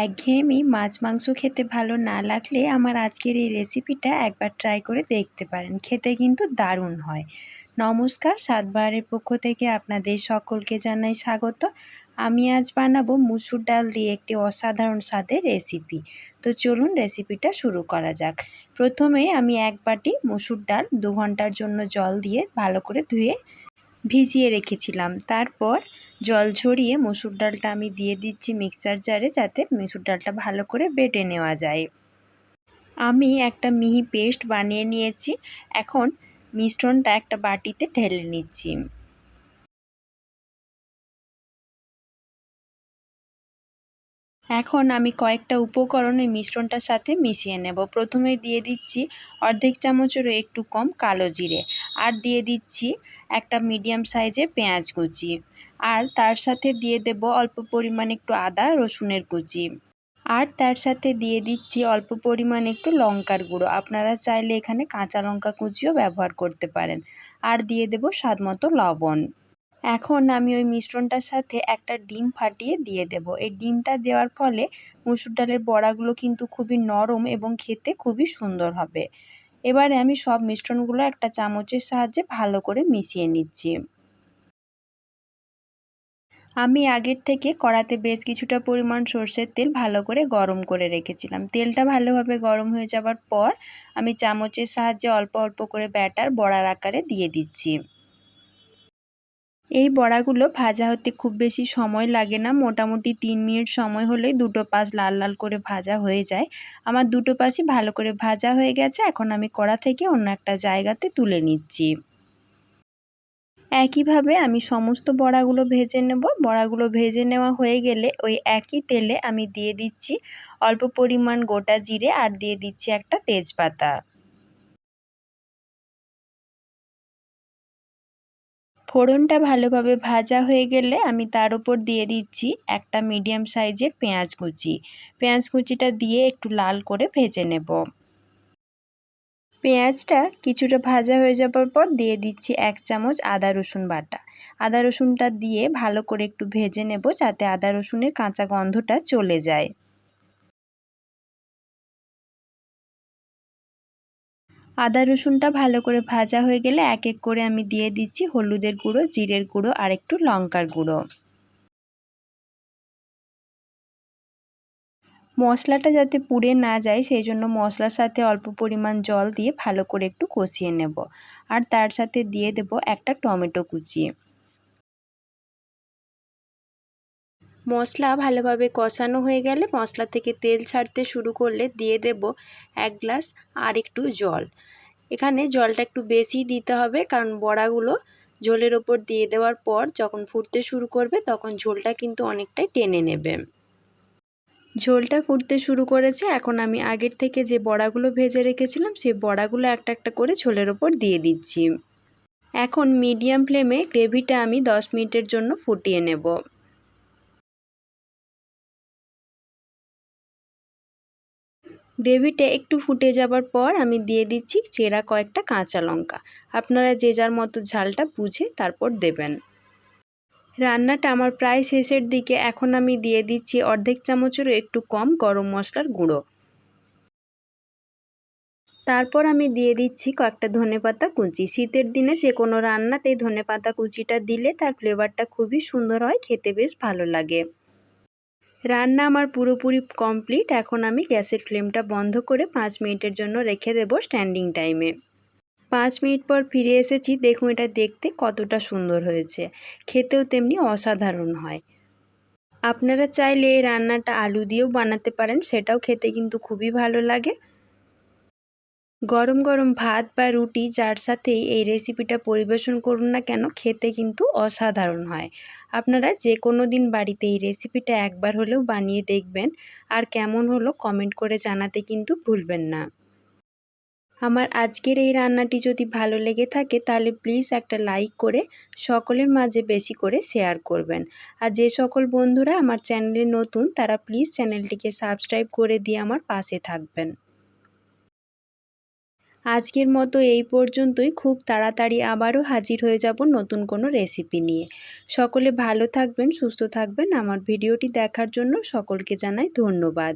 একঘেয়েমি মাছ মাংস খেতে ভালো না লাগলে আমার আজকের এই রেসিপিটা একবার ট্রাই করে দেখতে পারেন। খেতে কিন্তু দারুণ হয়। নমস্কার, স্বাদ বাহারের পক্ষ থেকে আপনাদের সকলকে জানাই স্বাগত। আমি আজ বানাবো মুসুর ডাল দিয়ে একটি অসাধারণ স্বাদের রেসিপি। তো চলুন রেসিপিটা শুরু করা যাক। প্রথমে আমি এক বাটি মুসুর ডাল 2 ঘন্টার জন্য জল দিয়ে ভালো করে ধুয়ে ভিজিয়ে রেখেছিলাম। তারপর জল ঝরিয়ে মসুর ডালটা আমি দিয়ে দিচ্ছি মিক্সার জারে, যাতে মসুর ডালটা ভালো করে বেটে নেওয়া যায়। আমি একটা মিহি পেস্ট বানিয়ে নিয়েছি। এখন মিশ্রণটা একটা বাটিতে ঢেলে নিচ্ছি। এখন আমি কয়েকটা উপকরণ এই মিশ্রণটার সাথে মিশিয়ে নেব। প্রথমে দিয়ে দিচ্ছি অর্ধেক চামচেরও একটু কম কালো জিরে, আর দিয়ে দিচ্ছি একটা মিডিয়াম সাইজের পেঁয়াজ কুচি, আর তার সাথে দিয়ে দেব অল্প পরিমাণে একটু আদা রসুনের কুচি, আর তার সাথে দিয়ে দিচ্ছি অল্প পরিমাণে একটু লঙ্কার গুঁড়ো। আপনারা চাইলে এখানে কাঁচা লঙ্কা কুচিও ব্যবহার করতে পারেন। আর দিয়ে দেব স্বাদমতো লবণ। এখন আমি ওই মিশ্রণটার সাথে একটা ডিম ফাটিয়ে দিয়ে দেব। এই ডিমটা দেওয়ার ফলে মুসুর ডালের বড়াগুলো কিন্তু খুবই নরম এবং খেতে খুবই সুন্দর হবে। এবারে আমি সব মিশ্রণগুলো একটা চামচের সাহায্যে ভালো করে মিশিয়ে নিচ্ছি। আমি আগের থেকে কড়াতে বেশ কিছুটা পরিমাণ সরষের তেল ভালো করে গরম করে রেখেছিলাম। তেলটা ভালোভাবে গরম হয়ে যাবার পর আমি চামচের সাহায্যে অল্প অল্প করে ব্যাটার বড়ার আকারে দিয়ে দিচ্ছি। এই বড়াগুলো ভাজা হতে খুব বেশি সময় লাগে না। মোটামুটি 3 মিনিট সময় হলেই দুটো পাশ লাল লাল করে ভাজা হয়ে যায়। আমার দুটো পাশই ভালো করে ভাজা হয়ে গেছে। এখন আমি কড়া থেকে অন্য একটা জায়গাতে তুলে নিচ্ছি। একইভাবে আমি সমস্ত বড়াগুলো ভেজে নেব। বড়াগুলো ভেজে নেওয়া হয়ে গেলে ওই একই তেলে আমি দিয়ে দিচ্ছি অল্প পরিমাণ গোটা জিরে, আর দিয়ে দিচ্ছি একটা তেজপাতা। ফোড়নটা ভালোভাবে ভাজা হয়ে গেলে আমি তার উপর দিয়ে দিচ্ছি একটা মিডিয়াম সাইজের পেঁয়াজ কুচি। পেঁয়াজ কুচিটা দিয়ে একটু লাল করে ভেজে নেব। পেঁয়াজটা কিছুটা ভাজা হয়ে যাবার পর দিয়ে দিচ্ছি 1 চামচ আদা রসুন বাটা। আদা রসুনটা দিয়ে ভালো করে একটু ভেজে নেব, যাতে আদা রসুনের কাঁচা গন্ধটা চলে যায়। আদা রসুনটা ভালো করে ভাজা হয়ে গেলে এক এক করে আমি দিয়ে দিচ্ছি হলুদের গুঁড়ো, জিরের গুঁড়ো, আর একটু লঙ্কার গুঁড়ো। মশলাটা যাতে পুড়ে না যায় সেই জন্য মশলার সাথে অল্প পরিমাণ জল দিয়ে ভালো করে একটু কষিয়ে নেব। আর তার সাথে দিয়ে দেব একটা টমেটো কুচি। মশলা ভালোভাবে কষানো হয়ে গেলে, মশলা থেকে তেল ছাড়তে শুরু করলে দিয়ে দেব 1 গ্লাস আর একটু জল। এখানে জলটা একটু বেশি দিতে হবে, কারণ বড়াগুলো ঝোলের ওপর দিয়ে দেওয়ার পর যখন ফুটতে শুরু করবে তখন ঝোলটা কিন্তু অনেকটাই টেনে নেবে। ঝোলটা ফুটতে শুরু করেছে। এখন আমি আগের থেকে যে বড়াগুলো ভেজে রেখেছিলাম সেই বড়াগুলো একটা একটা করে ঝোলের ওপর দিয়ে দিচ্ছি। এখন মিডিয়াম ফ্লেমে গ্রেভিটা আমি 10 মিনিটের জন্য ফুটিয়ে নেব। গ্রেভিটা একটু ফুটে যাবার পর আমি দিয়ে দিচ্ছি চেরা কয়েকটা কাঁচা লঙ্কা। আপনারা যে যার মতো ঝালটা বুঝে তারপর দেবেন। রান্নাটা আমার প্রায় শেষের দিকে। এখন আমি দিয়ে দিচ্ছি অর্ধেক চামচেরও একটু কম গরম মশলার গুঁড়ো। তারপর আমি দিয়ে দিচ্ছি কয়েকটা ধনেপাতা কুচি। শীতের দিনে যে কোনো রান্নাতেই ধনেপাতা কুচিটা দিলে তার ফ্লেভারটা খুবই সুন্দর হয়, খেতে বেশ ভালো লাগে। রান্না আমার পুরোপুরি কমপ্লিট। এখন আমি গ্যাসের ফ্লেমটা বন্ধ করে 5 মিনিটের জন্য রেখে দেবো স্ট্যান্ডিং টাইমে। 5 মিনিট পর ফিরে এসেছি। দেখুন এটা দেখতে কতটা সুন্দর হয়েছে, খেতেও তেমনি অসাধারণ হয়। আপনারা চাইলে এই রান্নাটা আলু দিয়েও বানাতে পারেন, সেটাও খেতে কিন্তু খুবই ভালো লাগে। গরম গরম ভাত বা রুটি যার সাথেই এই রেসিপিটা পরিবেশন করুন না কেন, খেতে কিন্তু অসাধারণ হয়। আপনারা যে কোনো দিন বাড়িতে এই রেসিপিটা একবার হলেও বানিয়ে দেখবেন, আর কেমন হলো কমেন্ট করে জানাতে কিন্তু ভুলবেন না। আমার আজকের এই রান্নাটি যদি ভালো লেগে থাকে তাহলে প্লিজ একটা লাইক করে সকলের মাঝে বেশি করে শেয়ার করবেন। আর যে সকল বন্ধুরা আমার চ্যানেলে নতুন তারা প্লিজ চ্যানেলটিকে সাবস্ক্রাইব করে দিয়ে আমার পাশে থাকবেন। আজকের মতো এই পর্যন্তই। খুব তাড়াতাড়ি আবারও হাজির হয়ে যাব নতুন কোনো রেসিপি নিয়ে। সকলে ভালো থাকবেন, সুস্থ থাকবেন। আমার ভিডিওটি দেখার জন্য সকলকে জানাই ধন্যবাদ।